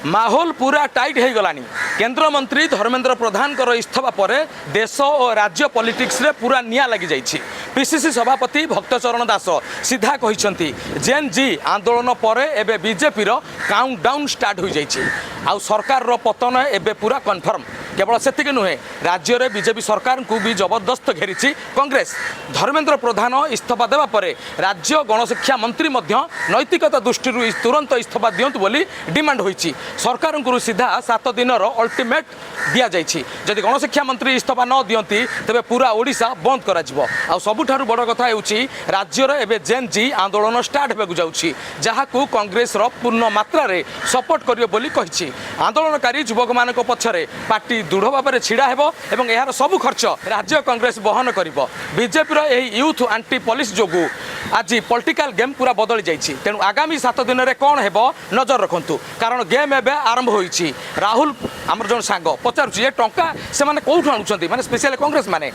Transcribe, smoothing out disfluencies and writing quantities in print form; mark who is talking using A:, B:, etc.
A: माहौल पूरा टाइट हो गलानी। केंद्र मंत्री धर्मेंद्र प्रधान इस्तीफा पर देश और राज्य पॉलिटिक्स रे पूरा निया लगी जाइछि। पीसीसी सभापति भक्तचरण दास सीधा कहिसंती जेन जी आंदोलन पर एबे बीजेपी रो काउंटडाउन स्टार्ट हो जाइछि। आउ सरकार रो पतन एबे पूरा कन्फर्म। केवल सेतिक नुहे राज्य में बीजेपी सरकार को भी जबरदस्त घेरी कांग्रेस। धर्मेंद्र प्रधान इस्तीफा देवा पर राज्य गणशिक्षा मंत्री नैतिकता दृष्टि तुरंत इस्तीफा दिंतु बोली डिमांड होईछि। सरकार को सीधा 7 दिन अल्टीमेट दिया जाइछि। जदि गणशिक्षा मंत्री इस्तीफा न दियंती तेबे पूरा ओडिशा बंद करा जिवो। आ सबुठारु बड़ कथा हेउछि राज्य रे एबे जेन जी आंदोलन स्टार्ट हेबेकु जाउछि, जहाकू कांग्रेस रो पूर्ण मात्रा रे सपोर्ट करियो बोली कहिछि। आंदोलनकारी युवक मानक पछरे पार्टी दृढ़ भाव में छिड़ा हेबो एवं यार सबु खर्च राज्य कांग्रेस बहन करिवो। बीजेपी रो एही यूथ एंटी पुलिस जोगु आज पॉलिटिकल गेम पूरा बदली जाइछि। तेणु आगामी 7 दिन में कौन हेबो नजर रखंतु, कारण गेम एबे आरंभ होइछि। राहुल आमर जन सांग पचारुछि ए टंका से माने कोठु आणुछंती, माने स्पेशल कांग्रेस माने